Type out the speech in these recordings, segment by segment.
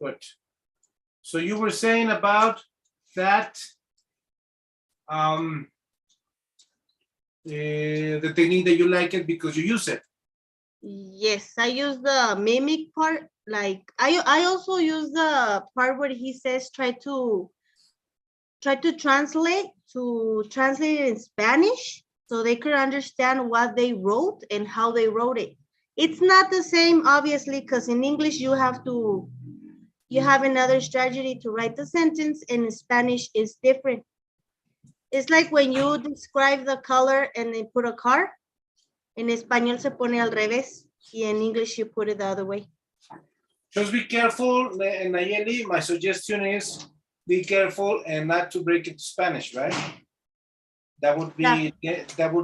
Good. So you were saying about that the technique that you like it because you use it. Yes, I use the mimic part. Like I also use the part where he says try to translate it in Spanish so they could understand what they wrote and how they wrote it. It's not the same, obviously, because in English you have another strategy to write the sentence, and in Spanish is different. It's like when you describe the color and they put a car. En español se pone al revés, y in English you put it the other way. Just be careful, Nayeli. My suggestion is be careful and not to break it to Spanish, right? That would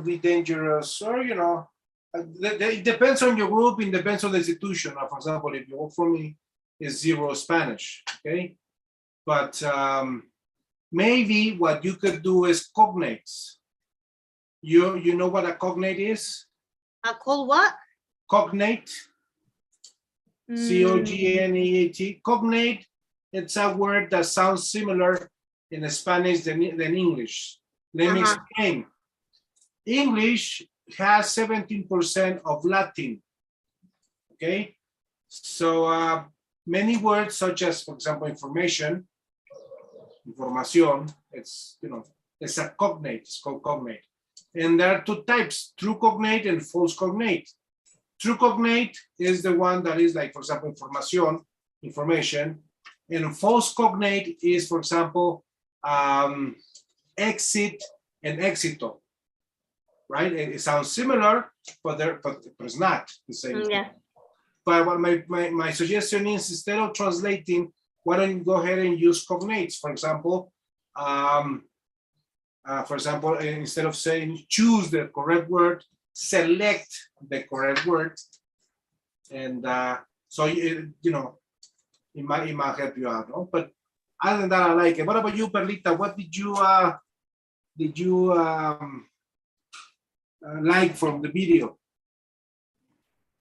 be dangerous, or you know, it depends on your group. It depends on the institution. For example, if you work for me, it's 0 Spanish, okay? But maybe what you could do is cognates. You know what a cognate is? A called what? Cognate. C-O-G-N-E-A-T. Cognate. It's a word that sounds similar in Spanish than English. Let me explain. English has 17% of Latin. Okay, so many words such as, for example, information, información. It's it's a cognate. It's called cognate. And there are 2 types: true cognate and false cognate. True cognate is the one that is like, for example, información, information, and false cognate is, for example, exit and éxito. Right? It sounds similar, but it's not the same. Yeah. But what my suggestion is, instead of translating, why don't you go ahead and use cognates? For example, instead of saying choose the correct word, select the correct word, and so it might help you out, no? But other than that, I like it. What about you, Perlita? What did you like from the video?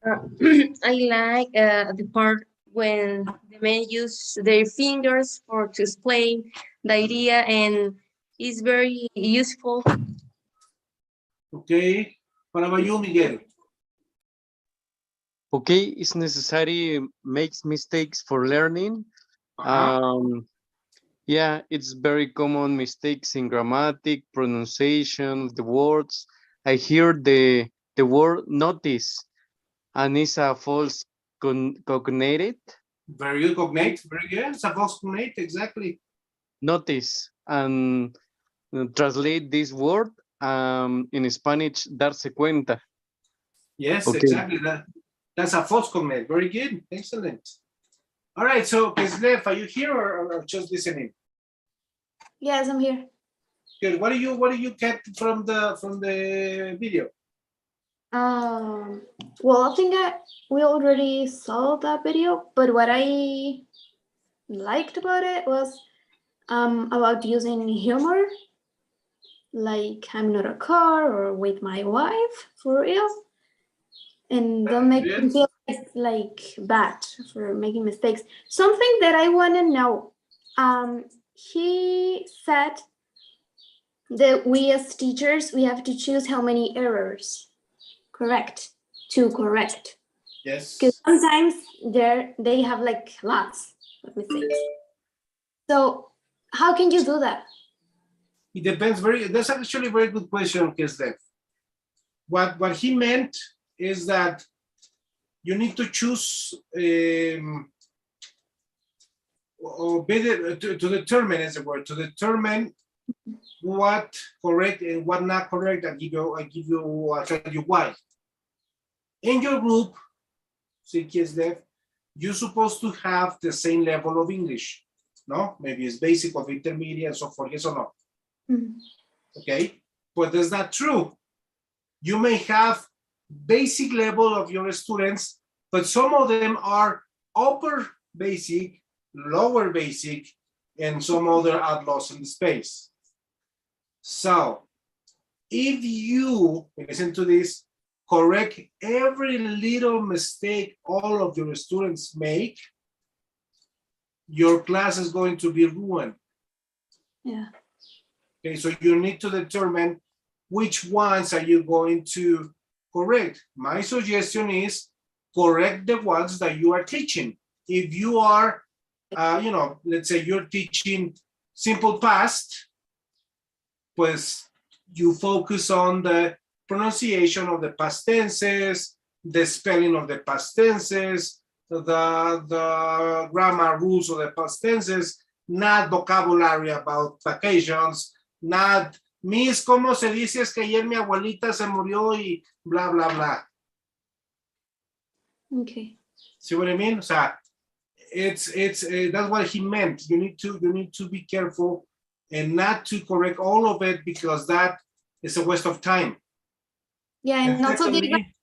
I like the part when the men use their fingers to explain the idea, and it's very useful. Okay. What about you, Miguel? Okay, it's necessary makes mistakes for learning. Yeah, it's very common mistakes in grammatic, pronunciation of the words. I hear the word notice, and it's a false cognate. Very good, cognate. Very good. It's a false cognate, exactly. Notice, and translate this word in Spanish, darse cuenta. Yes, okay. Exactly. That's a false cognate. Very good. Excellent. All right. So, Kislev, are you here or just listening? Yes, I'm here. Good. What do you get from the video? Well, I think we already saw that video, but what I liked about it was about using humor, like I'm not a car or with my wife for real, and don't make me feel like bad for making mistakes. Something that I want to know, he said that we as teachers, we have to choose how many errors to correct. Yes. Because sometimes they have like lots of mistakes. So how can you do that? It depends. That's actually a very good question, Kislev. What he meant is that you need to choose or better to determine, as a word, to determine what correct and what not correct. I'll tell you why. In your group, Kislev, you're supposed to have the same level of English, no? Maybe it's basic or intermediate and so forth, yes or no? Mm-hmm. Okay, but that's not true. You may have basic level of your students, but some of them are upper basic, lower basic, and some other are lost in space. So if you listen to this, correct every little mistake all of your students make, your class is going to be ruined. Yeah. Okay, so you need to determine which ones are you going to correct. My suggestion is correct the ones that you are teaching. If you are, you know, let's say you're teaching simple past, pues you focus on the pronunciation of the past tenses, the spelling of the past tenses, the grammar rules of the past tenses, not vocabulary about vacations, not, Miss, ¿cómo se dice? Es que ayer mi abuelita se murió y bla, bla, bla. Okay. See what I mean? O sea, it's that's what he meant. You need to be careful and not to correct all of it, because that is a waste of time. Yeah, and also secondly, they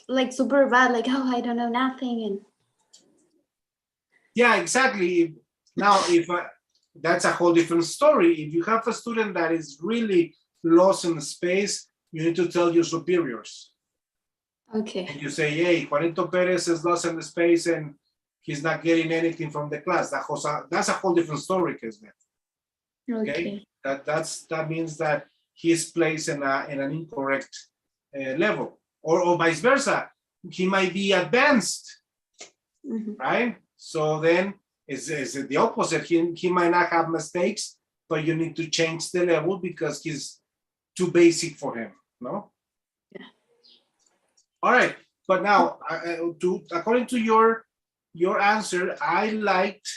like super bad, like, oh, I don't know nothing. And yeah, exactly. Now, if that's a whole different story. If you have a student that is really lost in space, you need to tell your superiors. okay. And you say, hey, Juanito Perez is lost in the space and he's not getting anything from the class. That's a whole different story, Kismet. Okay. That means that he's placed in an incorrect level, or vice versa. He might be advanced, right? So then it's the opposite. He might not have mistakes, but you need to change the level because he's too basic for him, no? Yeah. All right, but now, according to your answer, I liked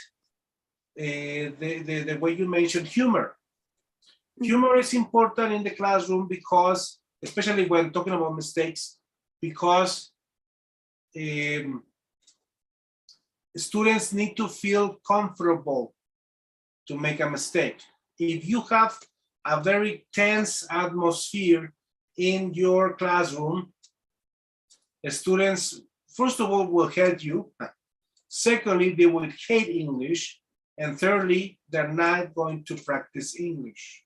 the way you mentioned humor. Humor is important in the classroom because, especially when talking about mistakes, because students need to feel comfortable to make a mistake. If you have a very tense atmosphere in your classroom, the students, first of all, will hate you. Secondly, they will hate English. And thirdly, they're not going to practice English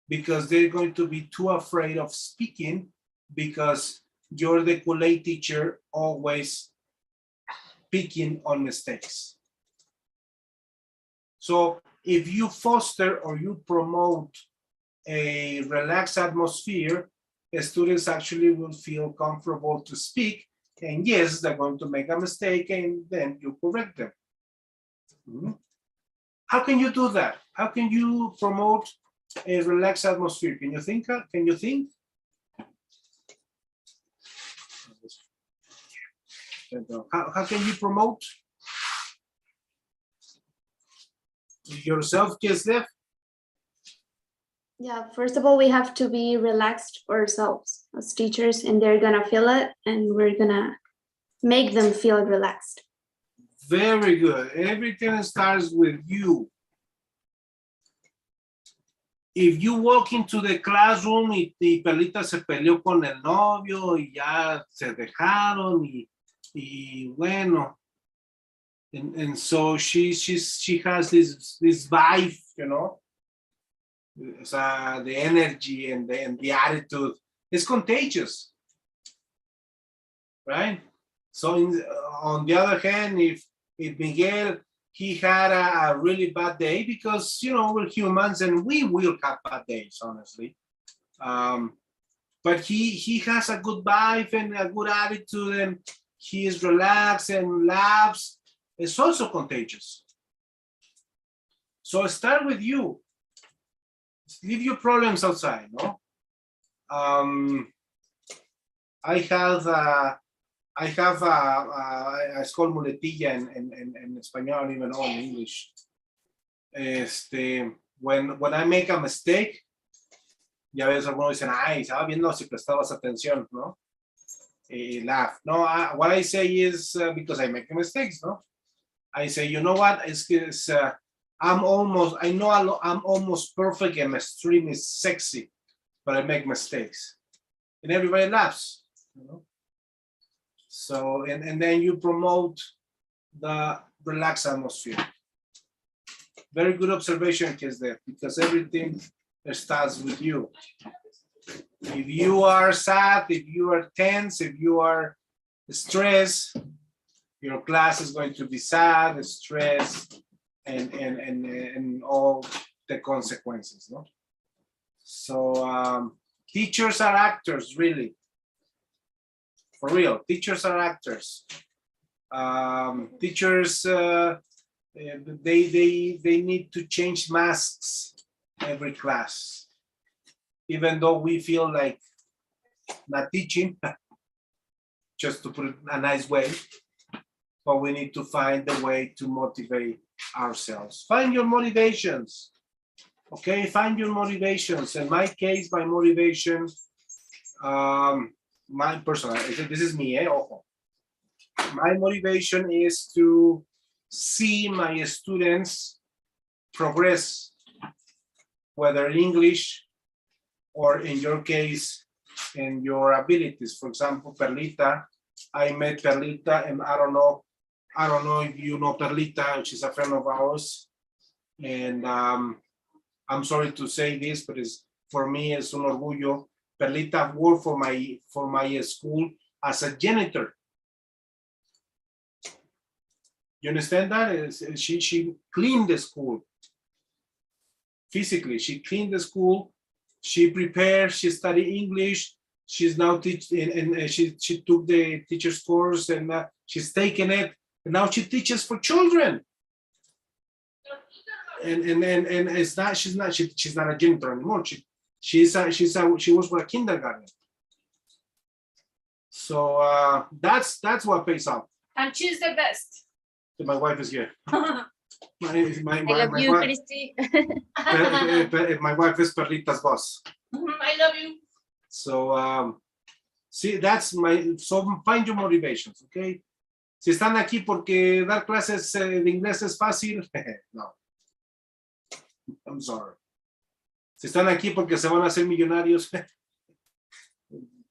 because they're going to be too afraid of speaking because you're the Kool-Aid teacher always picking on mistakes. So if you foster or you promote a relaxed atmosphere, students actually will feel comfortable to speak. And yes, they're going to make a mistake and then you correct them. How can you do that? How can you promote a relaxed atmosphere? Can you think? Can you think? How can you promote yourself, Kislev? Yeah, first of all, we have to be relaxed ourselves as teachers, and they're gonna feel it, and we're gonna make them feel relaxed. Very good. Everything starts with you. If you walk into the classroom y Pelita se peleó con el novio y ya se dejaron y bueno, and so she has this vibe, you know, the energy and the attitude is contagious, right? So on the other hand, if Miguel, he had a really bad day, because, you know, we're humans and we will have bad days, honestly. But he has a good vibe and a good attitude, and he is relaxed and laughs. It's also contagious. So start with you. Leave your problems outside, no? I have it's called muletilla en español, I don't even know in English. When I make a mistake, ya ves, algunos dicen, ay, estaba viendo si prestabas atención, ¿no? Laugh. No, what I say is because I make mistakes, no? I say, you know what? I'm almost perfect and extremely sexy, but I make mistakes. And everybody laughs, you know? So, and then you promote the relaxed atmosphere. Very good observation, Kislev, because everything starts with you. If you are sad, if you are tense, if you are stressed, your class is going to be sad, stressed, and all the consequences, no? So teachers are actors, really. For real, teachers are actors. Teachers, they need to change masks every class, even though we feel like not teaching, just to put it a nice way, but we need to find a way to motivate ourselves. Find your motivations, okay? Find your motivations. In my case, my motivation, my personal, this is me, ojo. My motivation is to see my students progress, whether in English or in your case, in your abilities. For example, Perlita, I met Perlita, and I don't know if you know Perlita, she's a friend of ours. And I'm sorry to say this, but for me, it's un orgullo. Perlita worked for my school as a janitor. You understand that? She cleaned the school. Physically, she cleaned the school. She prepared, she studied English. She's now teaching, and she took the teacher's course, and she's taken it. And now she teaches for children. And it's not, she's not a janitor anymore. She works for a kindergarten. So that's what pays off. And she's the best. My wife is here. I love you, wife, Christy. my wife is Perlita's boss. I love you. So see, so find your motivations, okay? Si están aquí porque dar clases de inglés es fácil, no. I'm sorry. Si están aquí porque se van a hacer millonarios,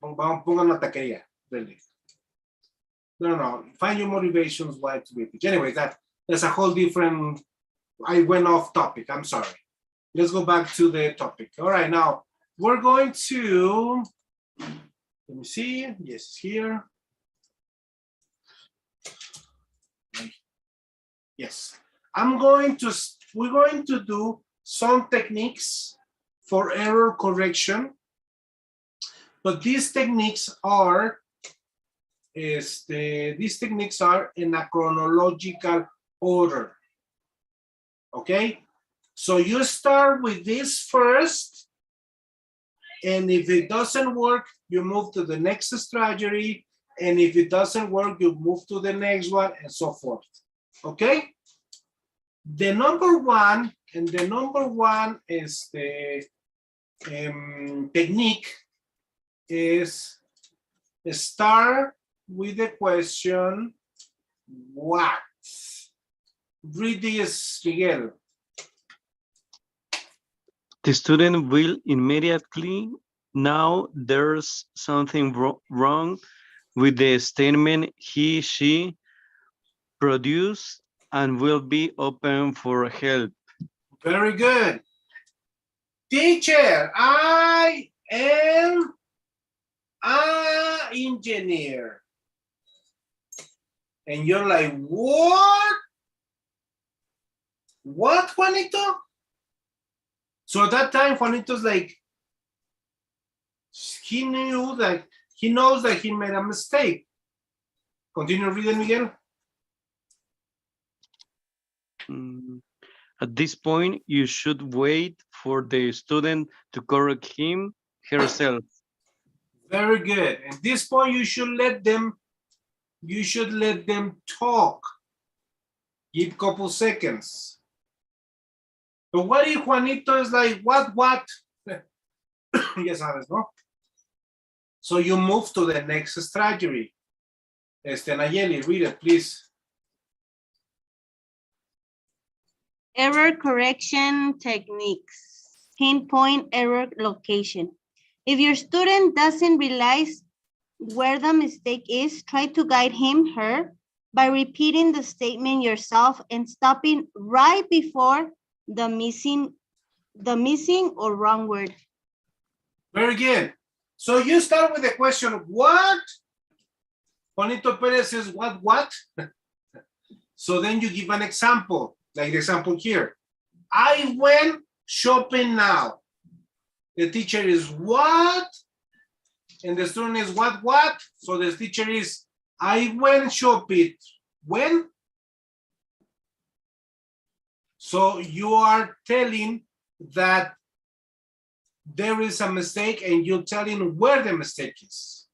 pongan una taquería, really. No. Find your motivations why to be a teacher. Anyway, that's a whole different. I went off topic. I'm sorry. Let's go back to the topic. All right, now we're going to. Let me see. Yes, it's here. Yes, we're going to do some techniques for error correction, but these techniques are in a chronological order. Okay, so you start with this first, and if it doesn't work, you move to the next strategy, and if it doesn't work, you move to the next one, and so forth. Okay, the number one is the technique is start with the question what. Read this, Miguel. The student will immediately know there's something wrong with the statement he, she produced and will be open for help. Very good. Teacher, I am an engineer. And you're like, what? What, Juanito? So at that time, Juanito's like, he knows that he made a mistake. Continue reading, Miguel. At this point, you should wait for the student to correct him, herself. Very good. At this point, you should let them talk. Give a couple seconds. But what if Juanito is like, what? Yes, sabes, no? So you move to the next strategy. Nayeli, read it, please. Error correction techniques. Pinpoint error location. If your student doesn't realize where the mistake is, try to guide him, her, by repeating the statement yourself and stopping right before the missing or wrong word. Very good. So you start with the question, what? Juanito Perez says, what? So then you give an example, like the example here. I went shopping now. The teacher is what? And the student is what? So the teacher is, I went shopping. When? So you are telling that there is a mistake and you're telling where the mistake is.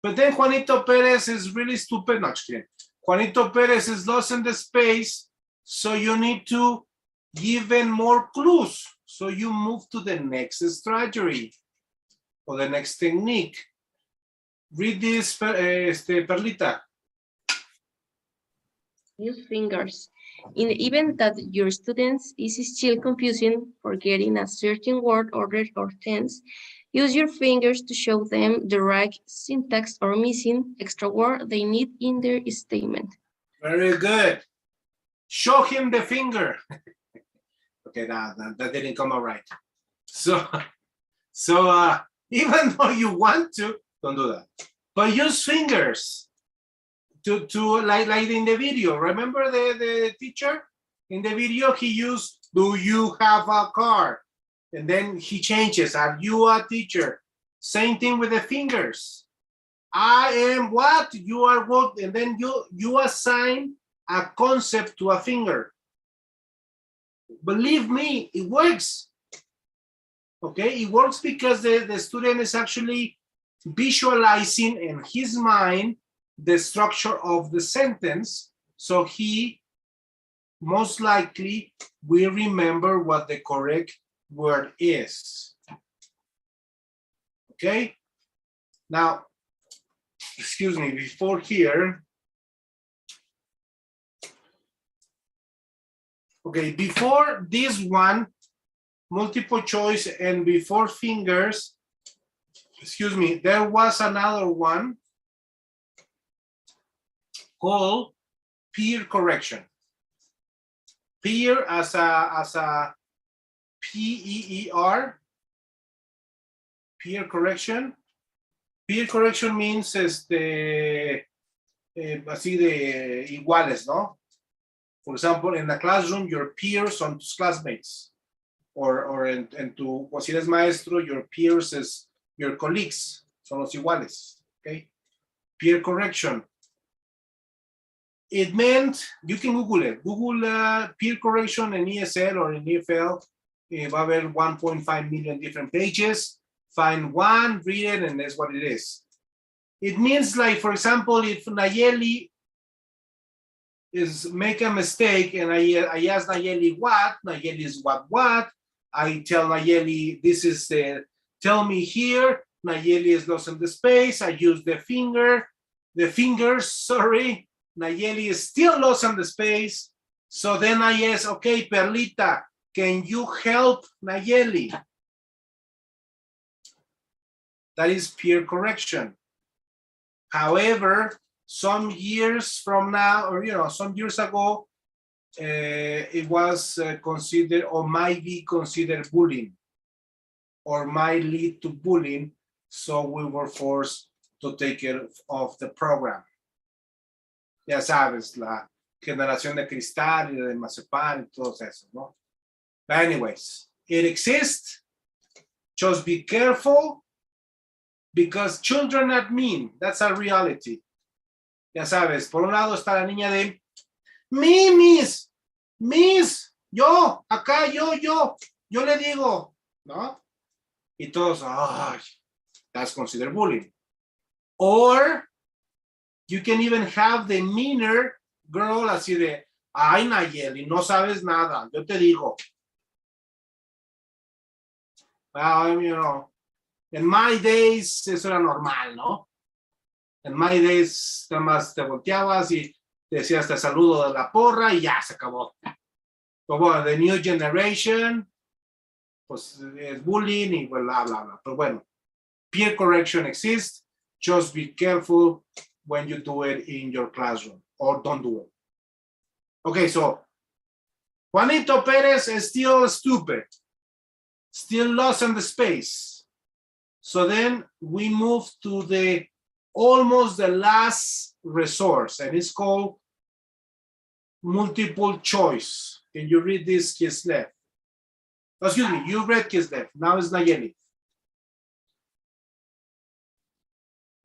But then Juanito Perez is really stupid. No, just kidding. Juanito Perez is lost in the space, so you need to give in more clues. So you move to the next strategy or the next technique. Read this, Perlita. Use fingers. In the event that your students is still confusing forgetting a certain word, order, or tense, use your fingers to show them the right syntax or missing extra word they need in their statement. Very good. Show him the finger. Okay, that didn't come out right. So even though you want to, don't do that. But use fingers to like in the video. Remember the teacher? In the video, he used, do you have a car? And then he changes, are you a teacher? Same thing with the fingers. I am what? You are what? And then you assign a concept to a finger. Believe me, it works. Okay, it works because the student is actually visualizing in his mind the structure of the sentence, so he most likely will remember what the correct word is. Okay, now, excuse me, before here, okay, before this one, multiple choice, and before fingers, excuse me, there was another one called peer correction. Peer as a P-E-E-R, peer correction. Peer correction means así de iguales, ¿no? For example, in the classroom, your peers son tus classmates. Or en tu, o si eres maestro, your peers is your colleagues, son los iguales, okay? Peer correction. It meant, you can Google it. Google peer correction in ESL or in EFL. Va a haber 1.5 million different pages. Find one, read it, and that's what it is. It means, like, for example, if Nayeli is make a mistake and I ask Nayeli what, Nayeli is what, I tell Nayeli, this is the, tell me here, Nayeli is lost in the space, I use the fingers, sorry, Nayeli is still lost in the space, so then I ask, okay, Perlita, can you help Nayeli? That is peer correction. However, some years from now, or some years ago, it was considered or might be considered bullying or might lead to bullying. So we were forced to take it off the program. Ya sabes, la generación de cristal y de mazapán y todo eso, ¿no? But anyways, it exists. Just be careful because children are mean. That's a reality. Ya sabes, por un lado está la niña de Miss, yo, acá, yo le digo, ¿no? Y todos, ay, that's considered bullying. Or you can even have the meaner girl así de, ay, Nayeli, no sabes nada, yo te digo. Well, in my days, eso era normal, ¿no? En my days, nada más te volteabas y decías te saludo de la porra y ya se acabó. Pero bueno, the new generation, pues es bullying y bla, bla, bla. Pero bueno, peer correction exists. Just be careful when you do it in your classroom or don't do it. Okay, so Juanito Perez is still stupid, still lost in the space. So then we move to the almost the last resource, and it's called multiple choice. Can you read this, Kislev? Oh, excuse me, you read Kislev. Now it's Nayeli.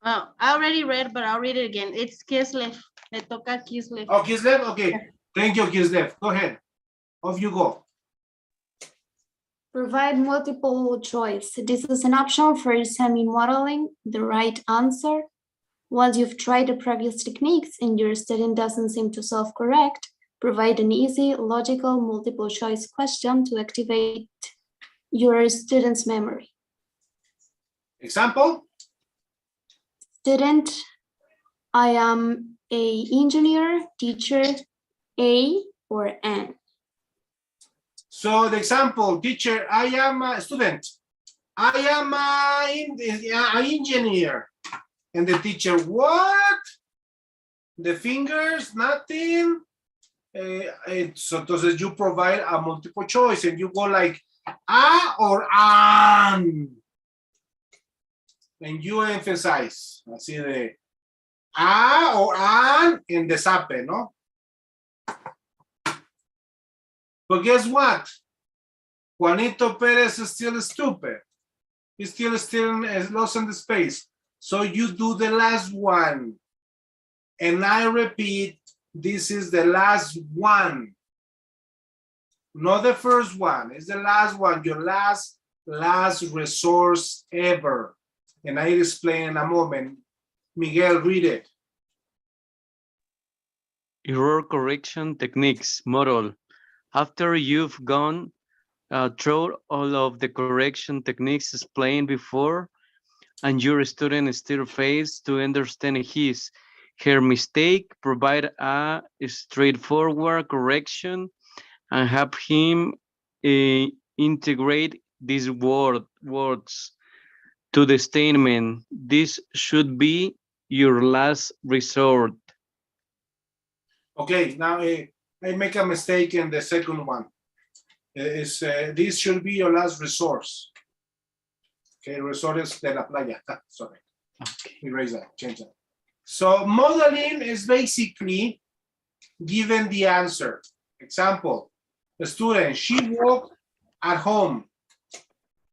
Oh, I already read, but I'll read it again. It's Kislev. Le toca Kislev. Oh, Kislev? Okay. Thank you, Kislev. Go ahead. Off you go. Provide multiple choice. This is an option for semi-modeling the right answer. Once you've tried the previous techniques and your student doesn't seem to solve correct, provide an easy, logical, multiple choice question to activate your student's memory. Example? Student, I am a engineer, teacher, A or N. So the example, teacher, I am a student. I am an engineer. And the teacher, what? The fingers, nothing. So entonces you provide a multiple choice and you go like a or an. And you emphasize, así de a or an en desape, ¿no? But guess what? Juanito Perez is still stupid. He's still lost in the space. So you do the last one. And I repeat, this is the last one. Not the first one. It's the last one. Your last resource ever. And I explain in a moment. Miguel, read it. Error correction techniques model. After you've gone through all of the correction techniques explained before, and your student still fails to understand her mistake, provide a straightforward correction and have him integrate these words to the statement. This should be your last resort. Okay, now I make a mistake in the second one. This should be your last resource. Okay, resorts de la playa. Sorry. Okay. Erase that, change that. So modeling is basically given the answer. Example, the student, she walked at home.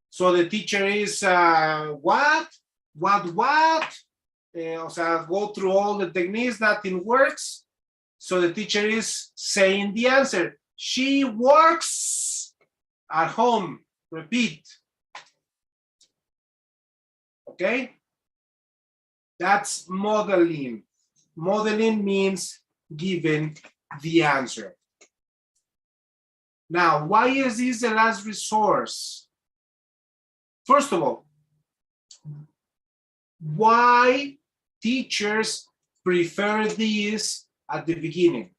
So the teacher is what? O sea, go through all the techniques, nothing works. So the teacher is saying the answer. She works at home. Repeat. Okay? That's modeling. Modeling means giving the answer. Now, why is this the last resource? First of all, why teachers prefer this at the beginning?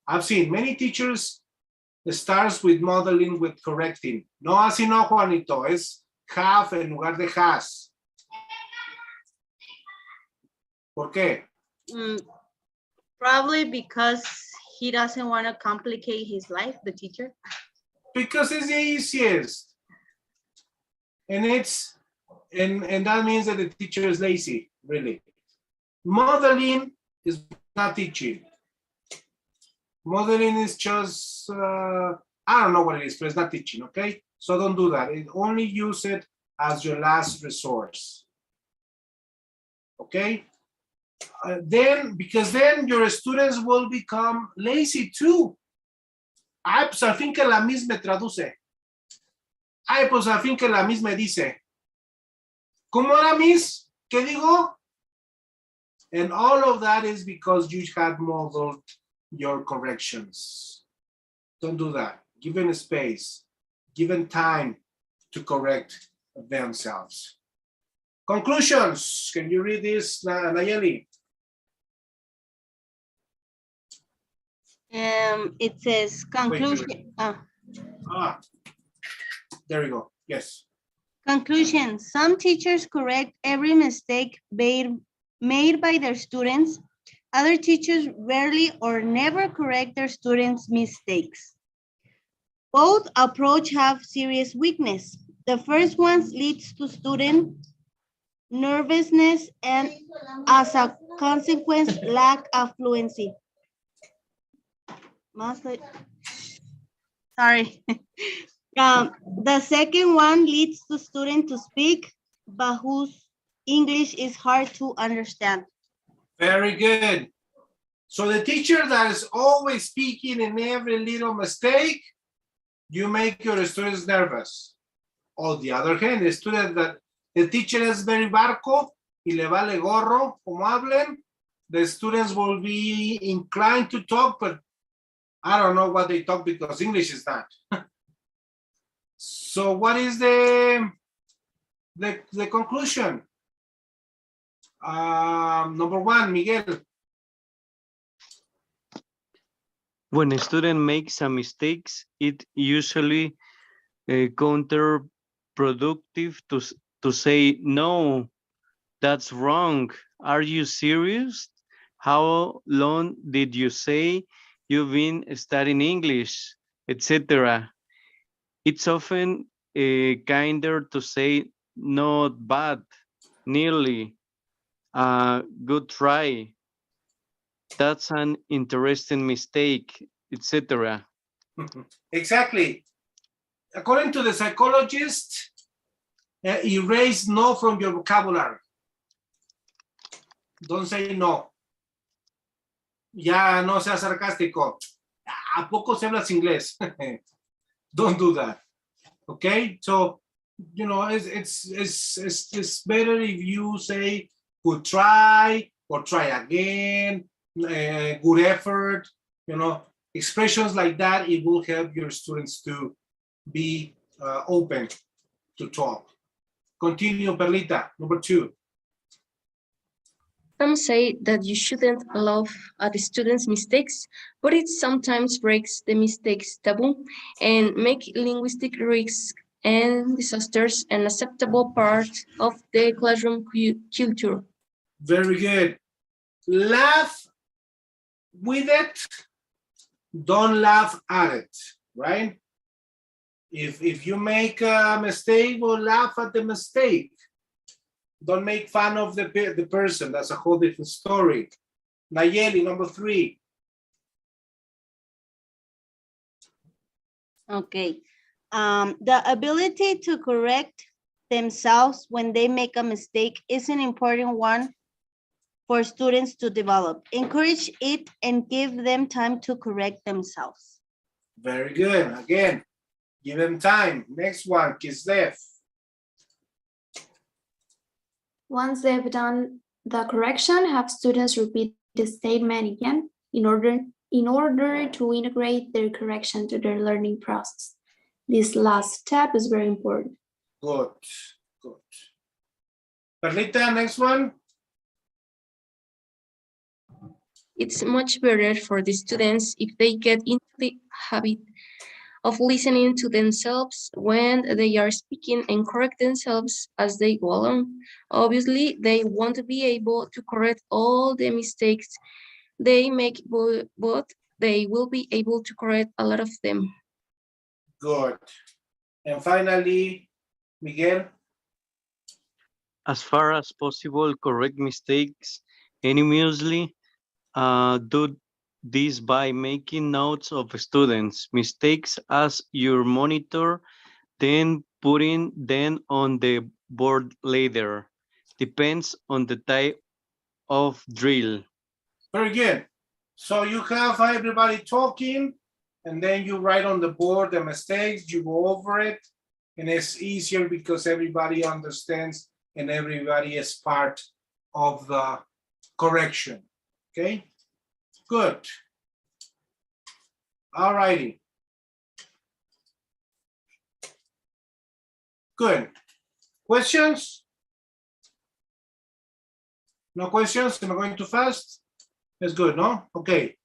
I've seen many teachers starts with modeling with correcting. No, así no, Juanito, es have en lugar de has. ¿Por qué? Probably because he doesn't want to complicate his life, the teacher. Because it's the easiest. And that means that the teacher is lazy, really. Modeling is not teaching. Modeling is just, I don't know what it is, but it's not teaching, okay? So don't do that. Only use it as your last resource. Okay? Because then your students will become lazy too. Ay, pues al fin que la misma traduce. Ay, pues al fin que la misma dice. ¿Cómo era, Miss? ¿Qué digo? And all of that is because you had modeled your corrections. Don't do that. Give them space. Give them time to correct themselves. Conclusions. Can you read this, Nayeli? It says conclusion. There we go. Yes. Conclusion. Some teachers correct every mistake made by their students. Other teachers rarely or never correct their students' mistakes. Both approach have serious weakness. The first one leads to student nervousness and as a consequence, lack of fluency. Sorry. The second one leads to student to speak, but whose English is hard to understand. Very good. So the teacher that is always speaking in every little mistake, you make your students nervous. On the other hand, the student that the teacher is very barco y le vale gorro como hablen, the students will be inclined to talk, but I don't know what they talk because English is not. So what is the conclusion? Number one, Miguel. When a student makes a mistakes, it usually counterproductive to say, no, that's wrong. Are you serious? How long did you say you've been studying English, etc.? It's often kinder to say, not bad, nearly, good try. That's an interesting mistake, etc. Exactly. According to the psychologist, erase no from your vocabulary. Don't say no. Ya no seas sarcástico. ¿A poco se hablas inglés? Don't do that. Okay, so you know it's better if you say good try or try again, good effort. You know, expressions like that, it will help your students to be open to talk. Continue, Perlita. Number two. Some say that you shouldn't laugh at the students' mistakes, but it sometimes breaks the mistakes taboo and make linguistic risks and disasters an acceptable part of the classroom culture. Very good. Laugh with it. Don't laugh at it, right? If you make a mistake, well, laugh at the mistake. Don't make fun of the person. That's a whole different story. Nayeli, number three. Okay. The ability to correct themselves when they make a mistake is an important one for students to develop. Encourage it and give them time to correct themselves. Very good. Again, give them time. Next one, Kislev. Once they've done the correction, have students repeat the statement again in order to integrate their correction to their learning process. This last step is very important. Good, good. Perlita, next one. It's much better for the students if they get into the habit of listening to themselves when they are speaking and correct themselves as they go along. Obviously, they won't be able to correct all the mistakes they make, but they will be able to correct a lot of them. Good. And finally, Miguel. As far as possible, correct mistakes anonymously. Do this by making notes of students' mistakes as you monitor, then putting them on the board later. Depends on the type of drill. Very good. So you have everybody talking, and then you write on the board the mistakes, you go over it, and it's easier because everybody understands and everybody is part of the correction. Okay, good. All righty. Good. Questions? No questions? Am I going too fast? That's good, no? Okay.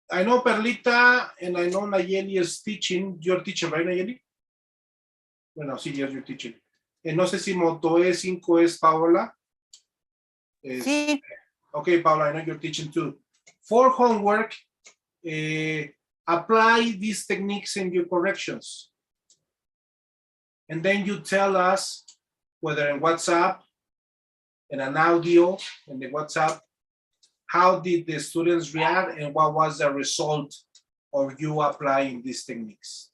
I know Perlita and I know Nayeli is teaching. You're teaching, right, Nayeli? Bueno, sí, you're teaching. No sé si Moto E5 es Paola. Sí. Okay, Paola, I know you're teaching too. For homework, apply these techniques in your corrections. And then you tell us whether in WhatsApp, in an audio, in the WhatsApp, how did the students react and what was the result of you applying these techniques.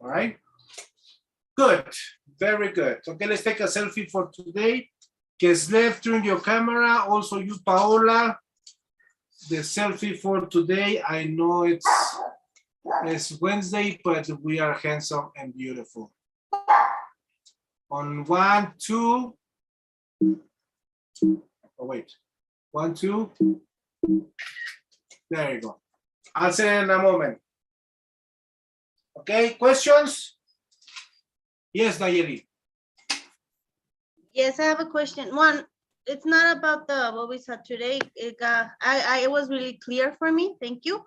All right, good, very good. Okay, let's take a selfie for today. Keslev, turn your camera. Also you, Paola, the selfie for today. I know it's Wednesday, but we are handsome and beautiful. On 1, 2. Oh, wait. 1, 2. There you go. I'll say it in a moment. Okay, questions? Yes, Nayeli. Yes, I have a question. One, it's not about the what we saw today. It was really clear for me. Thank you.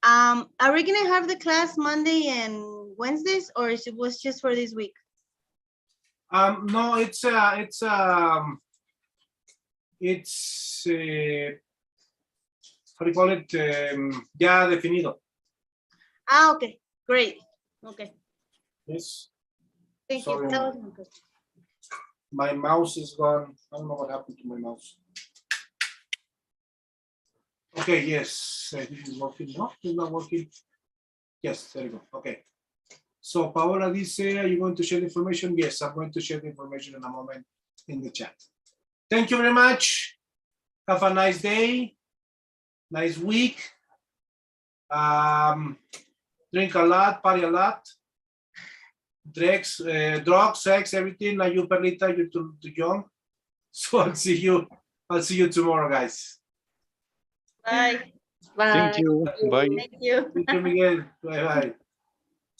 Are we gonna have the class Monday and Wednesdays, or it was just for this week? No, it's how do you call it? Ya definido. Ah, okay, great. Okay, Yes. thank Sorry. you. That was my question. My mouse is gone. I don't know what happened to my mouse. Okay, yes, this is working. No, it's not working. Yes, there you go. Okay. So Paola dice, are you going to share the information? Yes, I'm going to share the information in a moment in the chat. Thank you very much. Have a nice day, nice week. Drink a lot, party a lot. Drugs, sex, everything. Like you, Perlita, you're too young. So I'll see you tomorrow, guys. Bye. Bye. Thank you. Bye. Thank you. Thank you, Miguel. Bye bye.